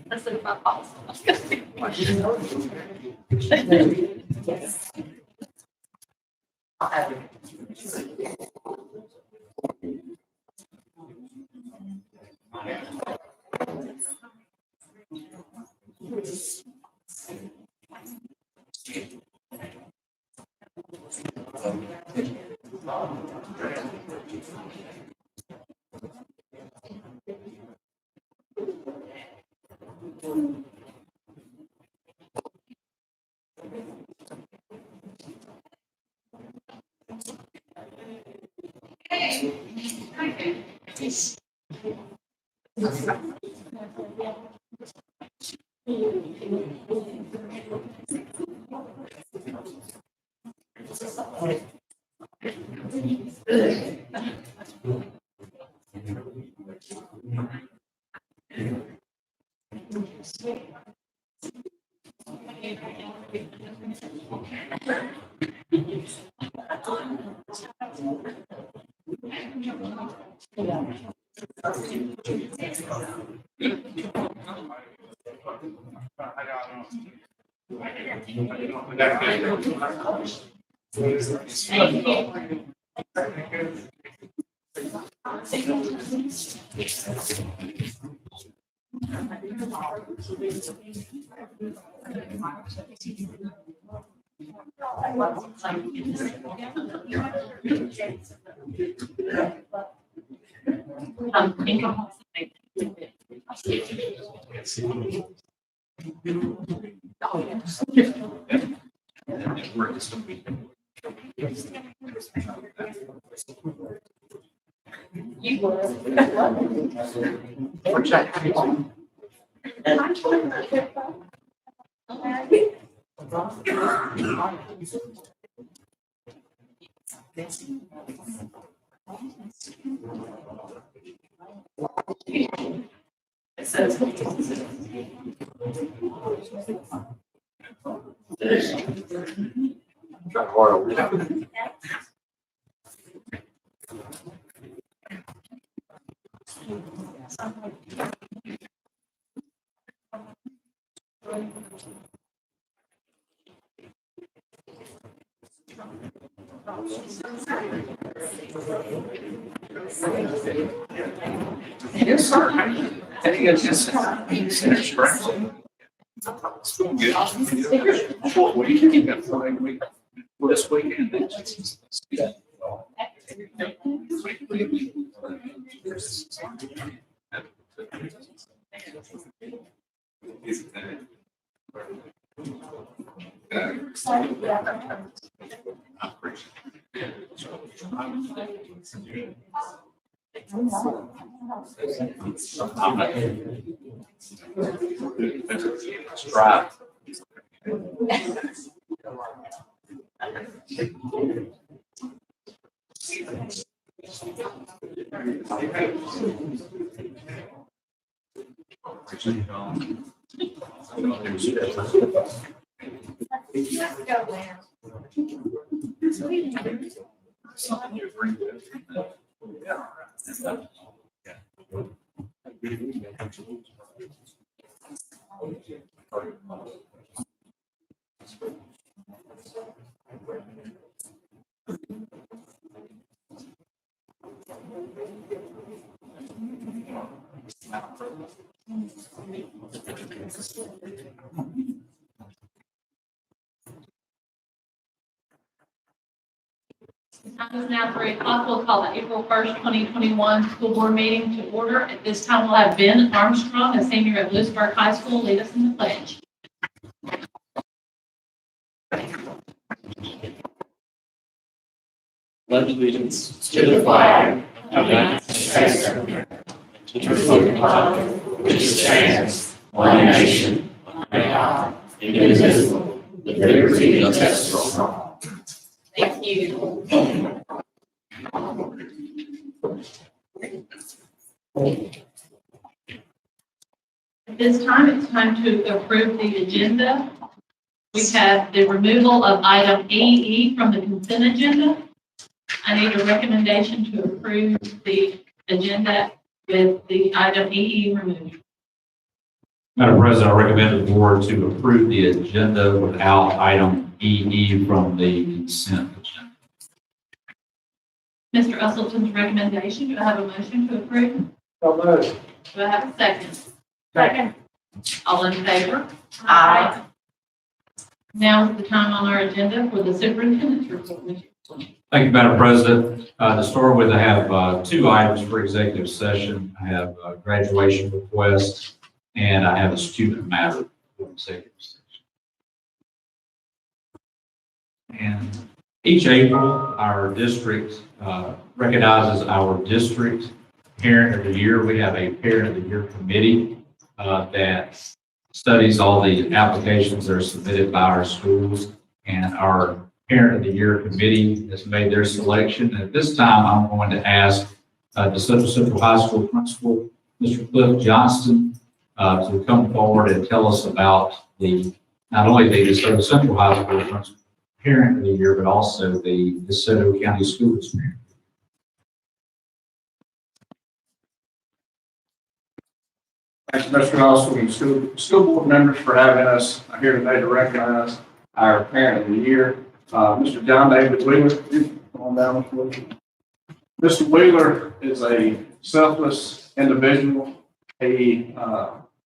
That's my fault. Yes, sir. I think it's just good. What do you think of like week? Well, this weekend. Strive. Time is now 3:00. We'll call the April 1st, 2021 school board meeting to order. At this time, we'll have Ben Armstrong, a senior at Lewisburg High School, lead us in the pledge. Pledge allegiance to the flag of the United States of America, to the republic which stands one nation, under God, indivisible, with liberty and justice for all. Thank you. At this time, it's time to approve the agenda We have the removal of item AE from the consent agenda. I need a recommendation to approve the agenda with the item AE removed. Madam President, I recommend the board to approve the agenda without item EE from the consent agenda. Mr. Usleton's recommendation, do I have a motion to approve? So moved. Do I have a second? Second. All in favor? Aye. Now is the time on our agenda for the superintendent's report. Thank you, Madam President. To start with, I have two items for executive session. I have a graduation request and I have a student matter for executive session. And each April, our district recognizes our district parent of the year. We have a parent of the year committee that studies all the applications that are submitted by our schools, and our parent of the year committee has made their selection. And at this time, I'm going to ask DeSoto Central High School principal, Mr. Cliff Johnston, to come forward and tell us about not only the DeSoto Central High School principal parent of the year, but also the DeSoto County School District. Thanks, Mr. Austin, and school board members for having us here today to recognize our parent of the year, Mr. John David Wheeler. Come on down, Mr. Wheeler. Mr. Wheeler is a selfless individual. He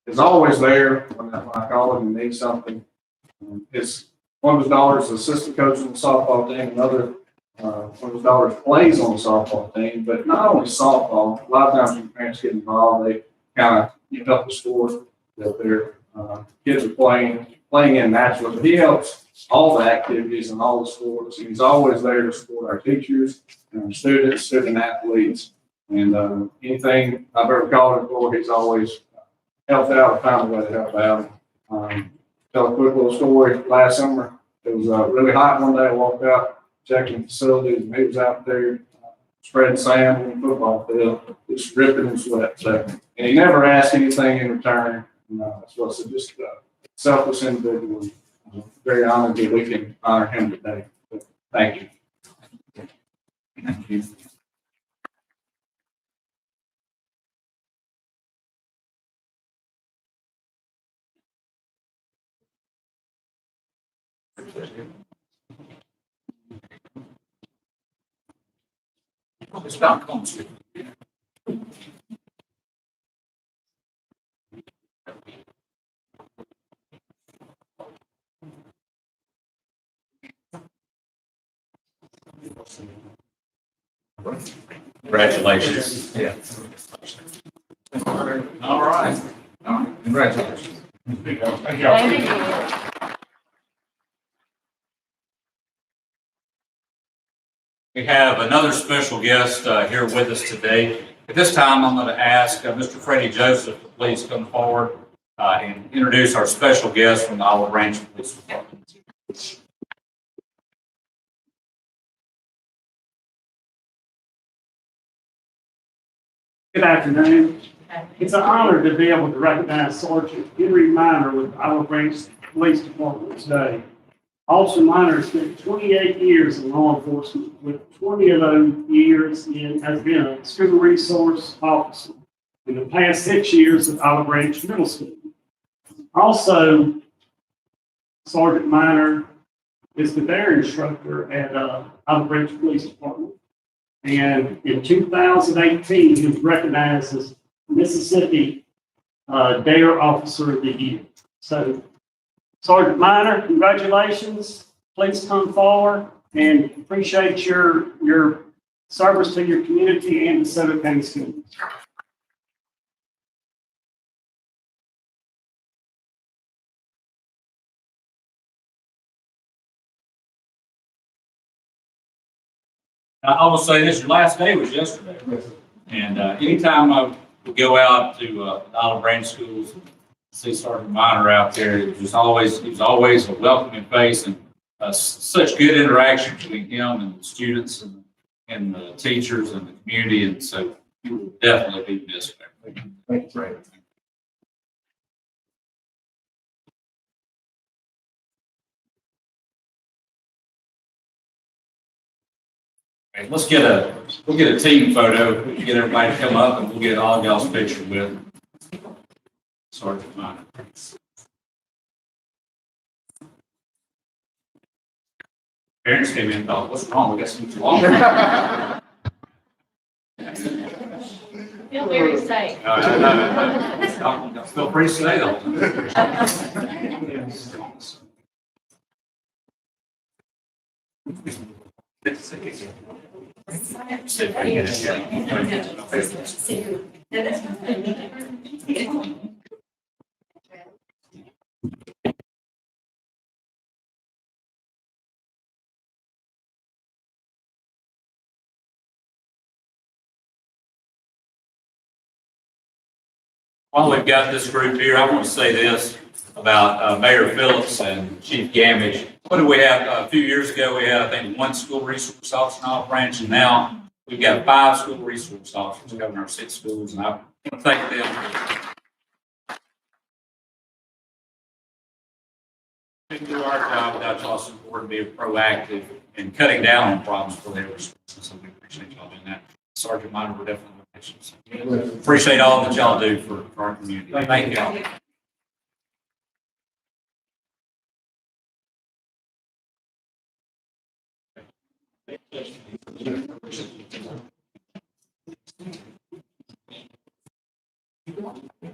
is always there when I call him and need something. One of his daughters is assistant coach on the softball team. Another, one of his daughters plays on the softball team, but not only softball. A lot of times when parents get involved, they kind of help the sport that their kids are playing in naturally. But he helps all the activities and all the sports. He's always there to support our teachers and our students, student athletes, and anything I've ever called him for, he's always helped out or found a way to help out. Tell a quick little story. Last summer, it was really hot one day. I walked out, checking facilities, and he was out there spreading sand on the football field, just dripping in sweat. So, and he never asked anything in return. So just a selfless individual. Very honored that we can honor him today. Thank you. Thank you. It's about constant. Congratulations. Yeah. All right. Congratulations. Thank you. We have another special guest here with us today. At this time, I'm going to ask Mr. Freddie Joseph to please come forward and introduce our special guest from the Olive Branch Police Department. Good afternoon. It's an honor to be able to recognize Sergeant Henry Miner with Olive Branch Police Department today. Officer Miner spent 28 years in law enforcement, with 20 of those years has been a school resource officer. In the past 6 years at Olive Branch Middle School. Also, Sergeant Miner is the DARE instructor at Olive Branch Police Department. And in 2018, he was recognized as Mississippi DARE Officer of the Year. So, Sergeant Miner, congratulations. Please come forward and appreciate your service to your community and DeSoto County Schools. I will say this, your last day was yesterday. And anytime I would go out to Olive Branch schools, see Sergeant Miner out there, he was always a welcoming face, and such good interaction between him and the students and the teachers and the community. And so you will definitely be missed. Thank you. Okay, we'll get a team photo, we can get everybody to come up and we'll get all y'all's picture with Sergeant Minor. Parents came in and thought, what's wrong? We got something wrong. Feel very safe. Feel free to say that. While we've got this group here, I want to say this about Mayor Phillips and Chief Gamage. What did we have a few years ago? We had, I think, 1 school resource officer in Olive Branch, and now we've got 5 school resource officers covering our 6 schools, and I want to thank them. We do our job. That's also important to be proactive and cutting down on problems for their resources. So we appreciate y'all doing that. Sergeant Minor, we're definitely appreciate all that y'all do for our community. Thank y'all.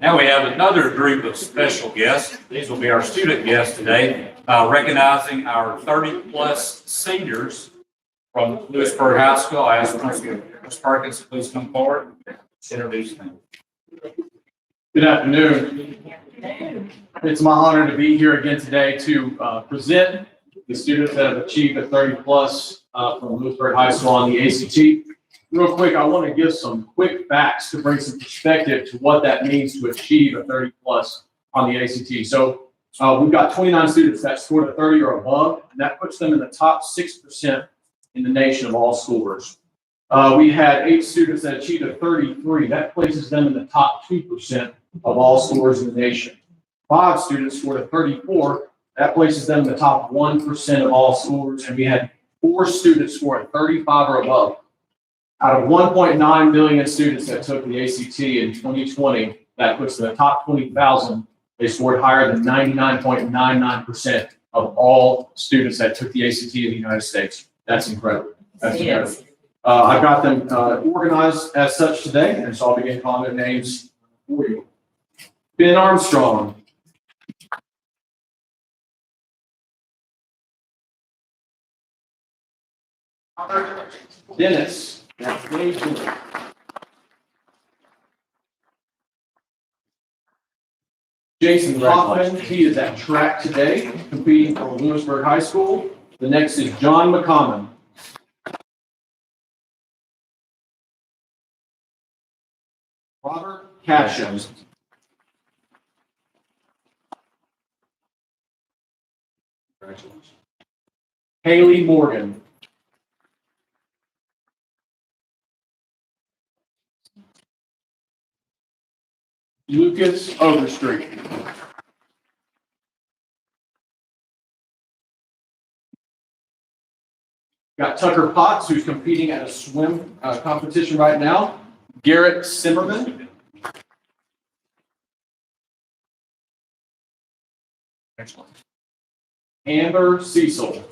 Now we have another group of special guests. These will be our student guests today, recognizing our 30-plus seniors from Lewisburg High School. I ask Ms. Perkins to please come forward, introduce them. Good afternoon. It's my honor to be here again today to present the students that have achieved a 30-plus from Lewisburg High School on the ACT. Real quick, I want to give some quick facts to bring some perspective to what that means to achieve a 30-plus on the ACT. So we've got 29 students that scored a 30 or above, and that puts them in the top 6% in the nation of all scorers. We had 8 students that achieved a 33. That places them in the top 2% of all scorers in the nation. 5 students scored a 34. That places them in the top 1% of all scorers. And we had 4 students score a 35 or above. Out of 1.9 million students that took the ACT in 2020, that puts them in the top 20,000. They scored higher than 99.99% of all students that took the ACT in the United States. That's incredible. That's incredible. I've got them organized as such today, and so I'll begin calling their names for you. Ben Armstrong. Dennis. Jason Hoffman, he is at track today, competing for Lewisburg High School. The next is John McCommon. Robert Cashin. Congratulations. Haley Morgan. Lucas Overstreet. Got Tucker Potts, who's competing at a swim competition right now. Garrett Simmerman. Excellent. Amber Cecil.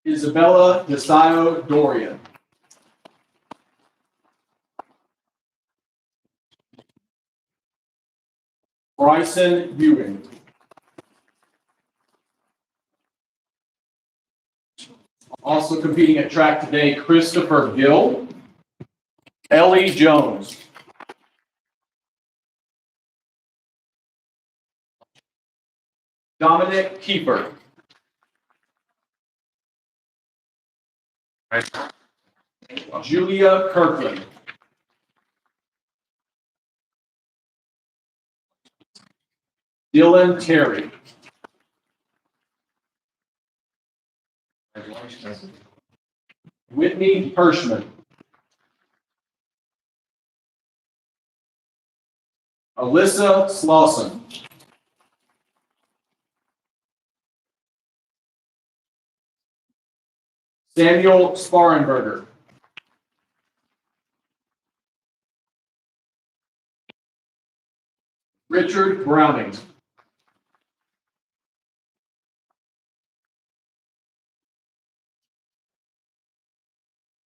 Isabella DeSoto Dorian. Bryson Ewing. Also competing at track today, Christopher Gill. Ellie Jones. Dominic Keeper. Julia Kirkland. Dylan Terry. Whitney Hirschman. Alyssa Slauson. Samuel Sparrenberger. Richard Browning.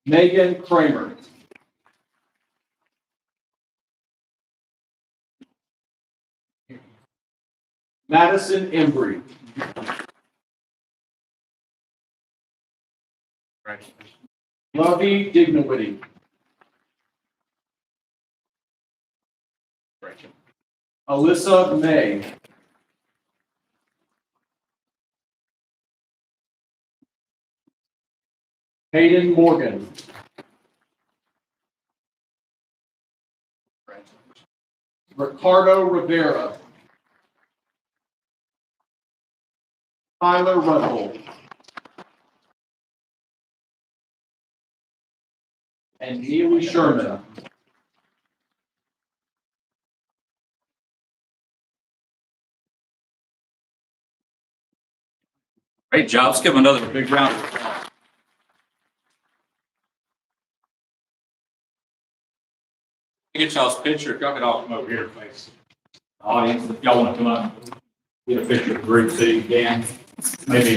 Megan Kramer. Madison Embry. Lovey Dignowity. Alyssa May. Hayden Morgan. Ricardo Rivera. Tyler Russell. And Neely Sherman. Great job. Let's give them another big round of applause. Get y'all's picture. If y'all could all come over here, please. Audience, if y'all want to come up, get a picture of the group so you can. Maybe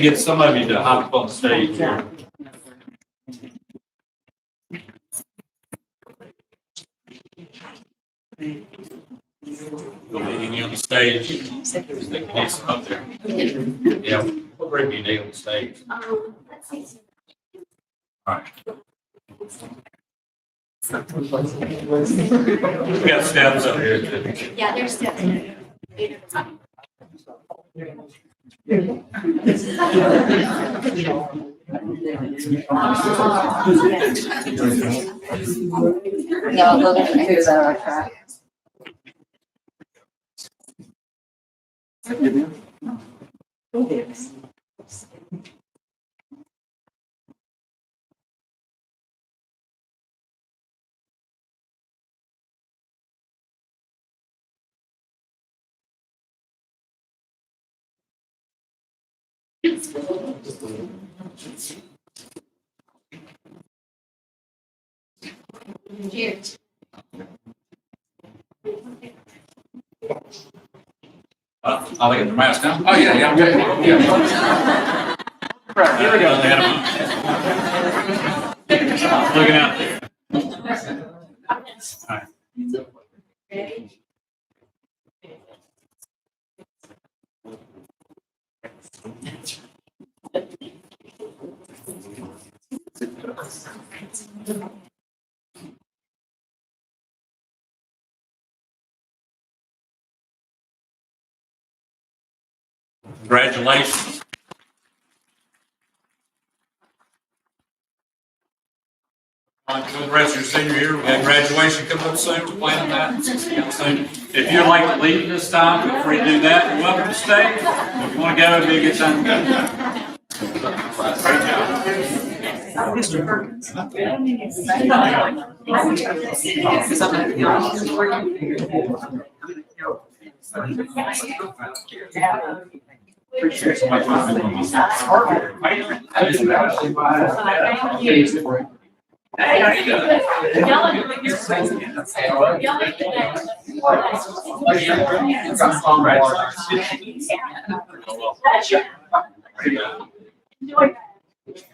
get some of you to hop up on the stage here. We'll meeting you on the stage. They can get some up there. Yeah, what group do you need on the stage? All right. We got steps up here too. Yeah, there's steps. No, those are the two that are track. Cheers. I'll get the mask down. Oh, yeah, I'm good. Yeah. Right, here we go. Looking out there. All right. Congratulations. On to the rest of your senior year, we got graduation coming up soon. We're planning that soon. If you'd like to leave this time, feel free to do that. You're welcome to stay. If you want to go, it'll be a good time to go. Great job. Appreciate so much. Hey, how you doing? Y'all are doing your thing. Y'all are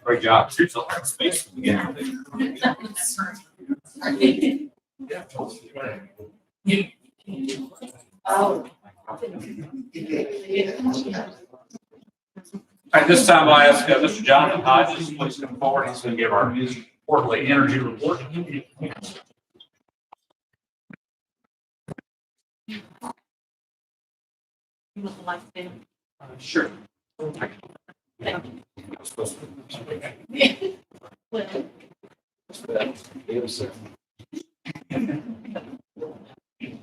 Great job. Here's a lot of space to begin All right, this time I ask Mr. Jonathan Hodges, please come forward. He's going to give our quarterly energy report. Sure.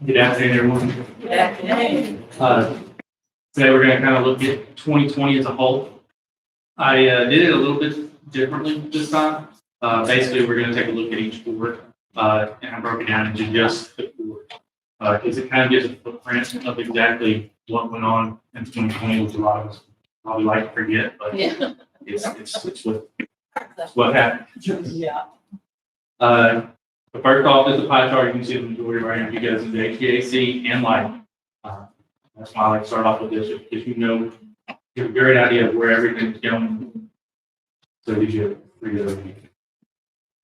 Good afternoon, everyone. Today we're going to kind of look at 2020 as a whole. I did it a little bit differently this time. Basically, we're going to take a look at each board, and I broke it down into just the board, because it kind of gives a footprint of exactly what went on in 2020, which a lot of us probably like to forget, but It's what happened. Yeah. The first off is the pie chart. You can see the majority of our energy goes into HVAC and lighting. That's why I like to start off with this, because you have a great idea of where everything's going. So it gives you a pretty good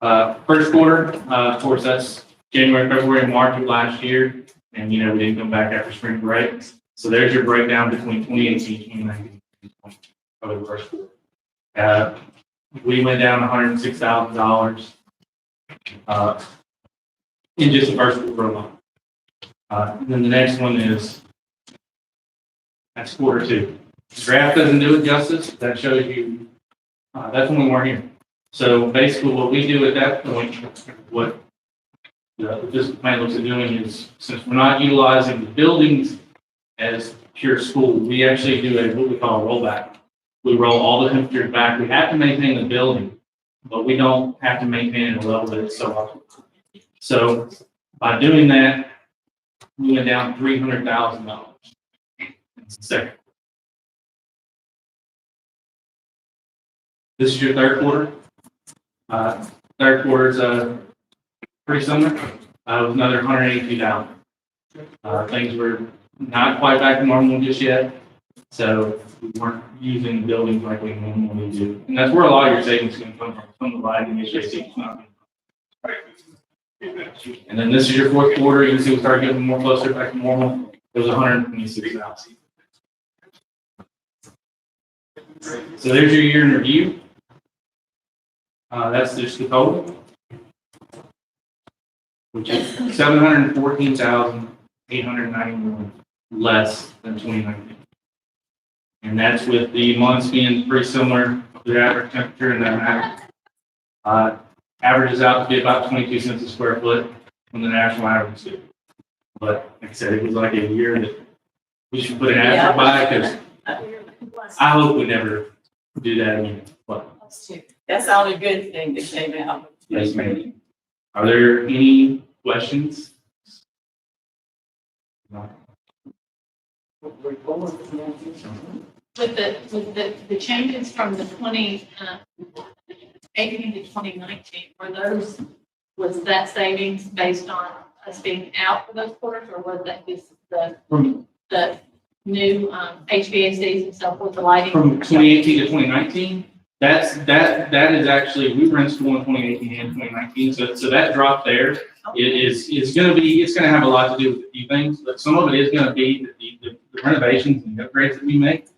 overview. First quarter, of course, that's January, February, and March of last year. And, we didn't come back after spring break. So there's your breakdown between 2018, 2019, over the first quarter. We went down $106,000 in just the first quarter alone. And then the next one that's quarter two. The graph doesn't do it justice. That shows you, that's when we weren't here. So basically what we do at that point, what the physical plan looks at doing is, since we're not utilizing the buildings as pure school, we actually do what we call a rollback. We roll all the temperatures back. We have to maintain the building, but we don't have to maintain it a level that it's so optimal. So by doing that, we went down $300,000 in the second. This is your third quarter. Third quarter is pretty similar. It was another $182,000. Things were not quite back to normal just yet, so we weren't using buildings like we normally do. And that's where a lot of your savings can come from the lighting, HVAC. And then this is your fourth quarter. You can see we started getting more closer back to normal. It was $126,000. So there's your year in review. That's just the total, which is $714,891 less than 2019. And that's with the months being pretty similar to the average temperature, and that averages out to be about 22 cents a square foot when the national average is. But like I said, it was like a year that we should put an asterisk by, because I hope we never do that again. But That's all a good thing that came out. yes, ma'am. Are there any questions? No. With the changes from the 2018 to 2019, was that savings based on us being out for those quarters, or was that just the new HVACs and stuff with the lighting? From 2018 to 2019, that is actually, we were in school in 2018 and 2019, so that drop there is going to have a lot to do with a few things, but some of it is going to be the renovations and upgrades that we make.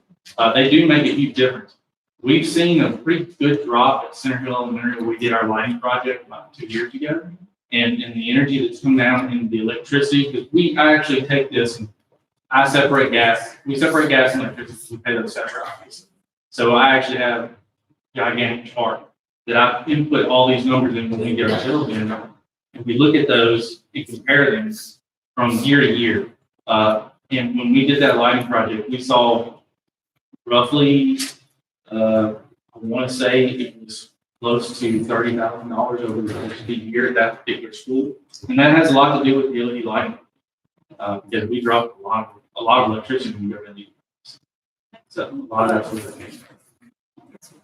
They do make a huge difference. We've seen a pretty good drop at Center Hill Elementary where we did our lighting project about 2 years ago, and the energy that's come down in the electricity, because I actually take this and I separate gas. We separate gas and electricity. We pay those separate, obviously. So I actually have a gigantic chart that I input all these numbers in when we get our bills in. And we look at those and compare them from year to year. And when we did that lighting project, we saw roughly, I want to say it was close to $30,000 over the course of the year at that particular school. And that has a lot to do with the LED lighting, because we dropped a lot of electricity when we got LED. So a lot of that's.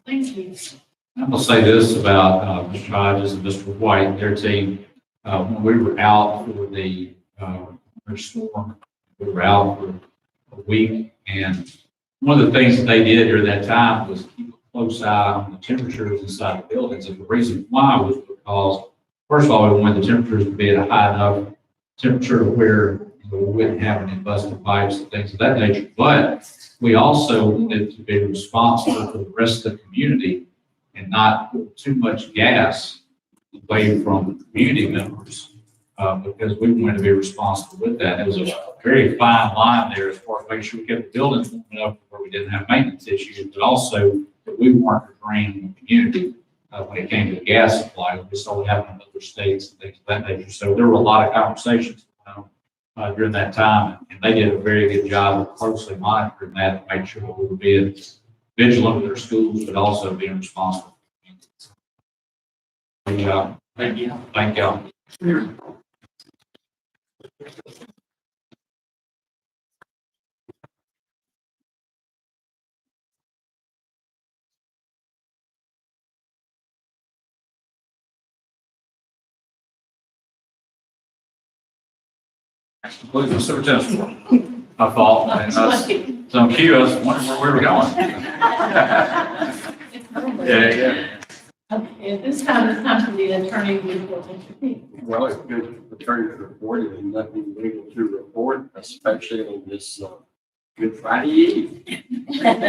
Thank you. I'm going to say this about Mr. Hodges and Mr. White, their team. When we were out for the storm, we were out for a week, and one of the things that they did during that time was keep a close eye on the temperatures inside the buildings. And the reason why was because, first of all, we wanted the temperatures to be at a high enough temperature where we wouldn't have any busted pipes and things of that nature. But we also wanted to be responsible for the rest of the community and not put too much gas away from the community members, because we wanted to be responsible with that. It was a very fine line there as far as making sure we kept the buildings warm enough where we didn't have maintenance issues, but also that we weren't draining the community when it came to the gas supply. We saw it happen in other states and things of that nature. So there were a lot of conversations during that time, and they did a very good job of closely monitoring that to make sure that we were being vigilant with our schools, but also being responsible. Thank you. Thank y'all. Concludes the superintendent's report. My fault. And so on cue, I was wondering where we were going. Yeah. Okay, at this time, it's time for the attorney report. Mr. Peak. Well, it's good for the attorney to report it and nothing legal to report, especially on this Good Friday Eve. And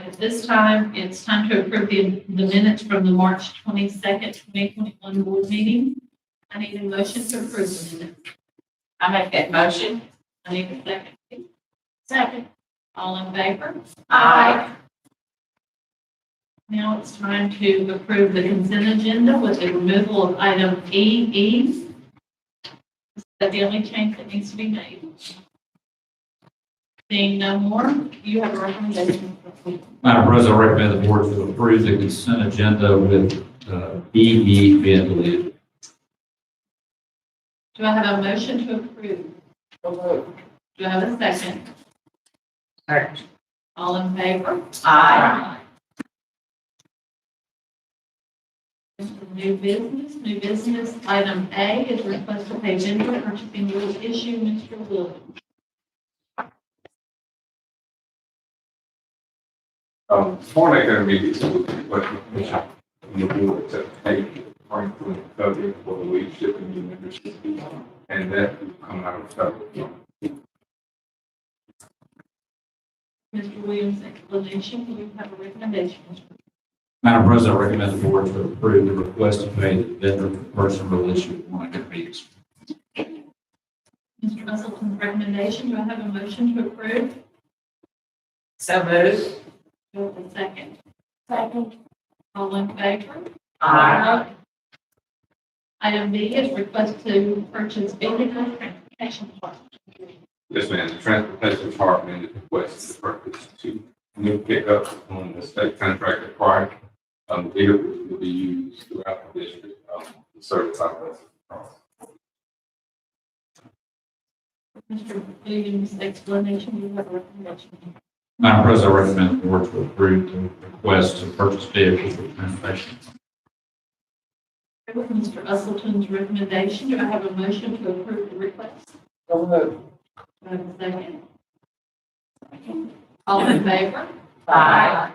at this time, it's time to approve the minutes from the March 22nd, 2021 board meeting. I need a motion to approve the minutes. I make that motion. I need a second. Please. Second. All in favor? Aye. Now it's time to approve the consent agenda with the removal of item E. That's the only change that needs to be made. Seeing no more, you have a recommendation. Madam President, I recommend the board to approve the consent agenda with EE being deleted. Do I have a motion to approve? Do I have a second? Second. All in favor? Aye. New business, item A is request to pay vendor purchasing rules issue, Mr. Williams. Before I go immediately to the question, which the board to pay from the federal for the leadership and the membership, and that will come out of federal. Mr. Williams' explanation, do you have a recommendation? Madam President, I recommend the board to approve the request to pay the vendor for personal issue of one meetings. Mr. Russellson's recommendation, do I have a motion to approve? So moved. Do I have a second? Second. All in favor? Aye. Item B is request to purchase vehicle transportation parts. Yes, ma'am. The transportation department is requesting to purchase two new pickups on the state contract required. The vehicles will be used throughout the district, to service our residents. Mr. Williams' explanation, you have a recommendation. Madam President, I recommend the board to approve the request to purchase vehicles for transportation. With Mr. Usleton's recommendation, do I have a motion to approve the request? So moved. Do I have a second? All in favor? Aye.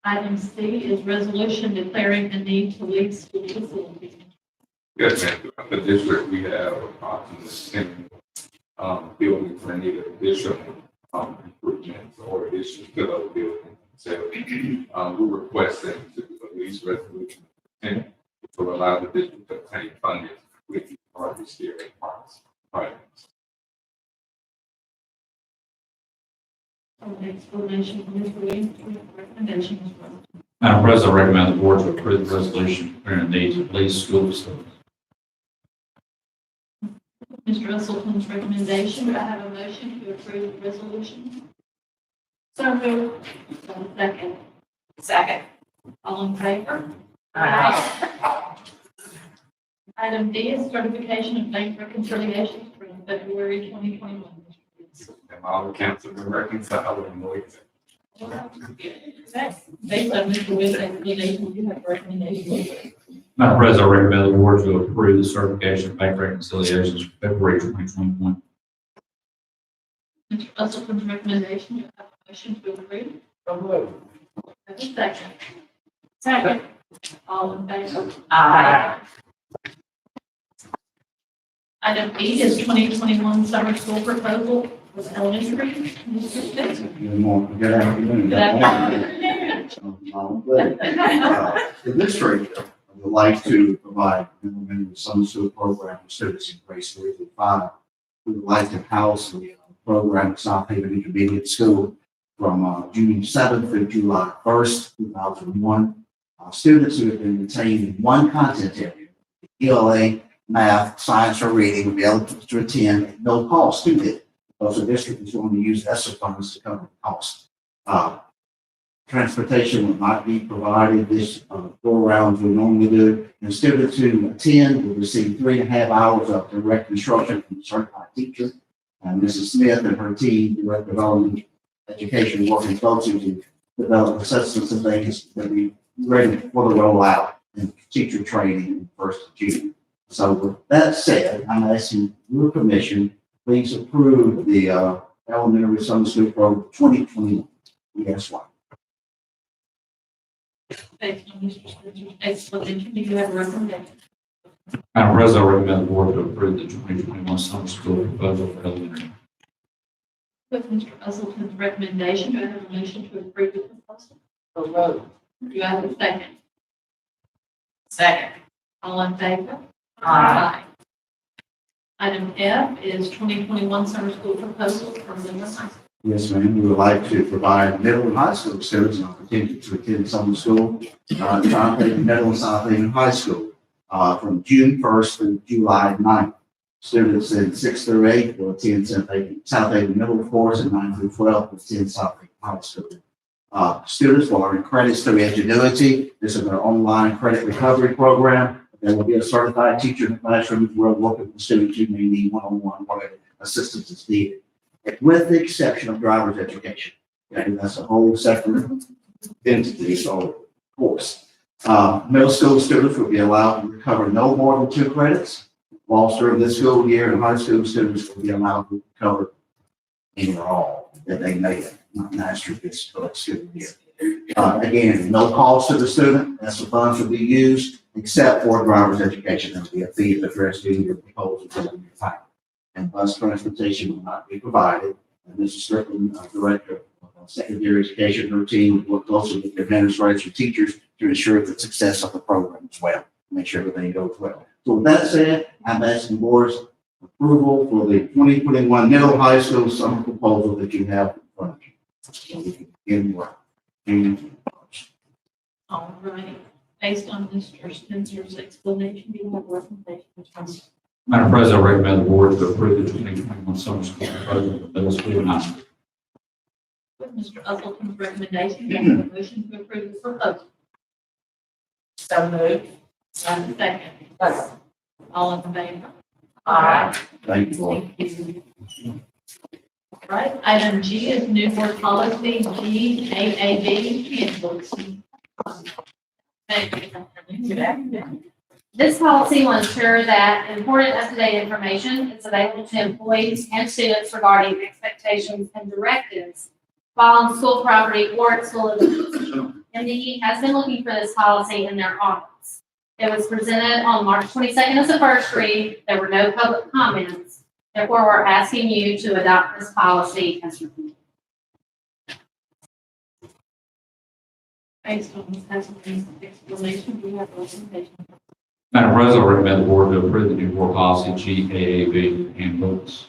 Item C is resolution declaring the need to lease school facilities. Yes, ma'am. Throughout the district, we have approximately 10 buildings that need additional improvements or additions to those buildings. So we're requesting to release resolution 10 to allow the district to obtain funding with our exterior parts. Projects. Explanation from Mr. Williams, we have a recommendation as well. Madam President, I recommend the board to approve the resolution declaring the need to lease school facilities. Mr. Usleton's recommendation, do I have a motion to approve the resolution? So moved. Do I have a second? Second. All in favor? Aye. Item D is certification of bank reconciliations for February 2021. And all accounts have been reconciled and noise. Based on Mr. Witt's explanation, you have a recommendation. Madam President, I recommend the board to approve the certification of bank reconciliations for February 2021. Mr. Usleton's recommendation, you have a motion to approve. Have a second. Second. All in favor? Aye. Item E is 2021 summer school proposal with elementary. Mr. Fitz. Good morning, good afternoon. Good afternoon. The district would like to provide implementing summer school program for students in grades 3 through 5. We would like to house the program at South Haven Intermediate School from June 7th through July 1st, 2001. Students who have been retained in one content area, ELA, math, science, or reading, will be eligible to attend at no cost to them. Because the district is going to use ESSER funds to cover the cost. Transportation will not be provided this go around we normally do. And students who attend will receive 3.5 hours of direct instruction from a certified teacher. And Mrs. Smith and her team, Direct Development Education, working closely to develop assessments and things that be ready for the rollout and teacher training in 1st of June. So with that said, I'm asking your permission, please approve the elementary summer school program 2021. Yes, why? Based on Mr. Spencer's explanation, do you have a recommendation? Madam President, I recommend the board to approve the 2021 summer school proposal for elementary. With Mr. Usleton's recommendation, do I have a motion to approve the proposal? Do I have a second? Second. All in favor? Aye. Item F is 2021 summer school proposal for Middle High School. Yes, ma'am. We would like to provide middle and high school students an opportunity to attend summer school at South Haven Middle and South Haven High School from June 1st through July 9th. Students in 6th through 8th will attend South Haven Middle course, and 9th through 12th will attend South Haven High School. Students will earn credits through Ingenuity. This is our online credit recovery program. There will be a certified teacher in the classroom who will work with the students who may need one-on-one whatever assistance is needed, with the exception of driver's education. Okay, that's a whole separate entity or course. Middle school students will be allowed to recover no more than 2 credits. While during this school year, and high school students will be allowed to recover any or all that they may have not mastered this school year. Again, no cost to the student, as the funds will be used, except for driver's education. There will be a fee addressed in your proposal for your time. And bus transportation will not be provided. And Mr. Strickland, Director of Secondary Education, her team will work closely with the administrators and teachers to ensure the success of the program as well, make sure everything goes well. So with that said, I'm asking the board's approval for the 2021 middle high school summer proposal that you have in front of you. So we can begin work. All right. Based on Mr. Spencer's explanation, do you have a recommendation? Madam President, I recommend the board to approve the 2021 summer school proposal for middle school and high school. With Mr. Usleton's recommendation, do I have a motion to approve the proposal? So moved. Do I have a second? All in favor? Aye. Thank you, Lord. Thank you. All right, item G is new board policy, GAAB, handbooks. Thank you. This policy will ensure that important up-to-date information is available to employees and students regarding expectations and directives while on school property or at school events. MDE has been looking for this policy in their audits. It was presented on March 22nd as a first read. There were no public comments. Therefore, we're asking you to adopt this policy as reviewed. Based on Ms. Hazelton's explanation, do you have a recommendation? Madam President, I recommend the board to approve the new board policy GAAB handbooks.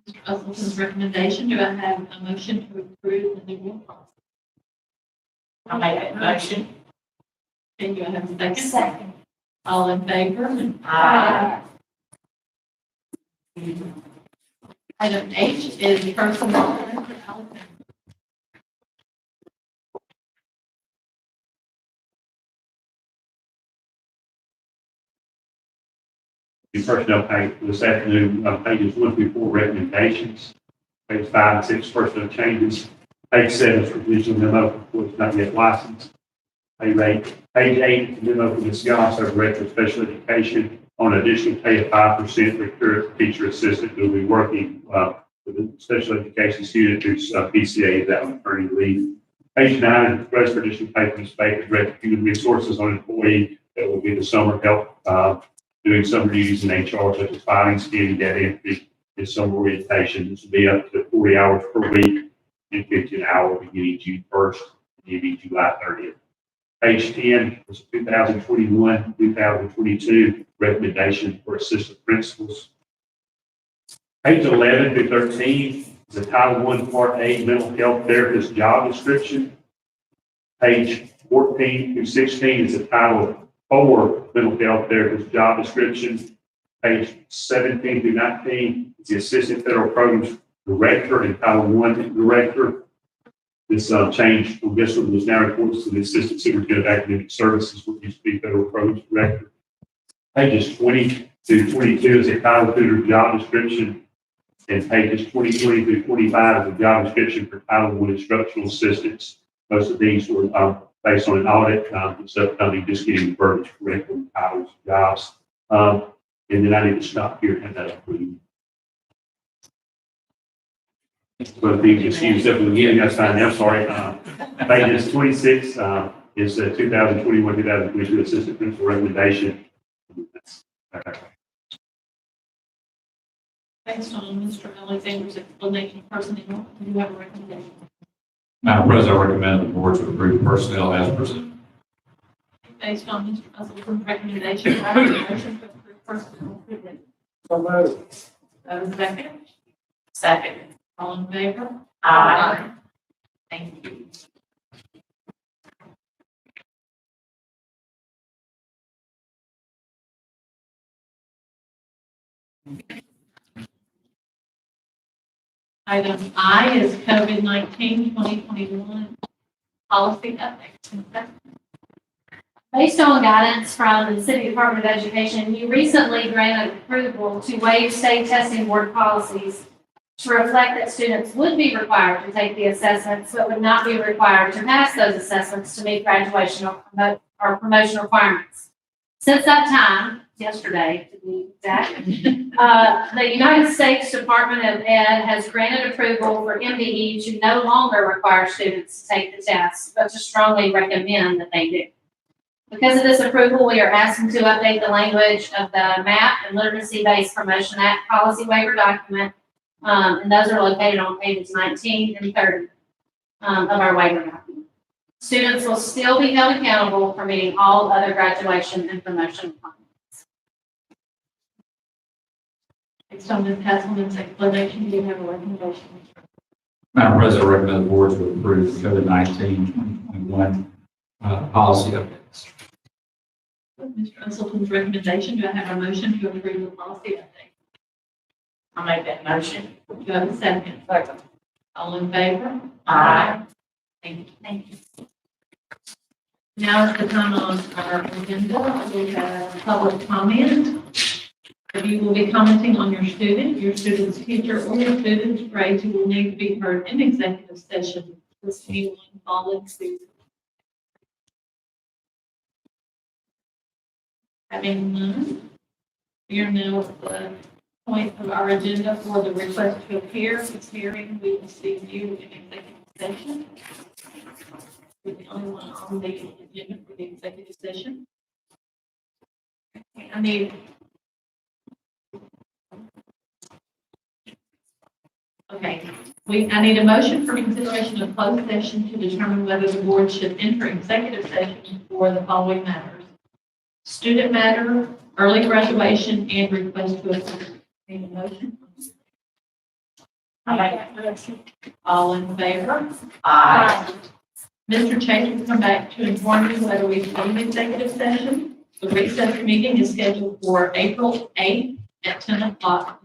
Mr. Usleton's recommendation, do I have a motion to approve the new board policy? I'll make that motion. And do I have a second? Second. All in favor? Aye. Item H is personnel. The personnel package for this afternoon, pages 1 through 4 recommendations. Page 5 and 6 personnel changes. Page 7 is provisional memo for employees not yet licensed. Page 8, memo for Ms. Goss, our Director of Special Education, on additional pay of 5% for current teacher assistant who will be working with a special education student whose PCA is out on maternity leave. Page 9 is request for additional pay from the state Director of Human Resources on an employee that will be the summer help doing summer duties in HR, such as filing, scanning, data entry, and summer orientation. This will be up to 40 hours per week and 50 an hour beginning June 1st and ending July 30th. Page 10 was 2021-2022 recommendation for assistant principals. Page 11 through 13 is a Title I Part A mental health therapist job description. Page 14 through 16 is a Title IV mental health therapist job description. Page 17 through 19 is the Assistant Federal Programs Director and Title I Director. This change from this one was now reports to the Assistant Superintendent of Academic Services, which used to be Federal Programs Director. Pages 20 through 22 is a Title Tutor job description, and pages 20 through 25 is a job description for Title I instructional assistants. Most of these were based on an audit, stuff coming, just getting verbiage correct on titles, jobs. And then I need to stop here and have that approved. So if you just use up again, that's fine, I'm sorry. Pages 26, is 2021, 2022 assistant principal recommendation. Based on Mr. Alexander's explanation, personnel, do you have a recommendation? Madam President, I recommend the board to approve personnel as presented. Based on Mr. Usleton's recommendation, do I have a motion to approve personnel presented? So moved. Second, Second. all in favor? Aye. Thank you. Item I is COVID-19 2021 policy update. Based on guidance from the City Department of Education, you recently granted approval to waive state testing board policies to reflect that students would be required to take the assessments, but would not be required to pass those assessments to meet graduation or promotion requirements. Since that time, yesterday to be exact, the United States Department of Ed has granted approval for MDE to no longer require students to take the tests, but to strongly recommend that they do. Because of this approval, we are asking to update the language of the MAP and Literacy-Based Promotion Act policy waiver document, and those are located on pages 19 and 30 of our waiver document. Students will still be held accountable for meeting all other graduation and promotion requirements. Based on Ms. Castleman's explanation, do you have a recommendation? Madam President, I recommend the board to approve COVID-19 2021 policy updates. Mr. Usleton's recommendation, do I have a motion to approve the policy update? I'll make that motion. Do you have a second? Second. All in favor? Aye. Thank you. Now is the time on our agenda. We have public comment. If you will be commenting on your student's teacher, or your student's grade, you will need to be heard in executive session. This anyone following suit. Having none, we are now at the point of our agenda for the request to appear. This hearing, we will see you in executive session. We're the only one on the agenda for the executive session. I need. Okay, I need a motion for consideration of closed session to determine whether the board should enter executive session for the following matters: student matter, early graduation, and request to appear. Need a motion? I'll make that motion. All in favor? Aye. Mr. Chase will come back to inform you whether we close executive session. The recess meeting is scheduled for April 8th at 10 o'clock.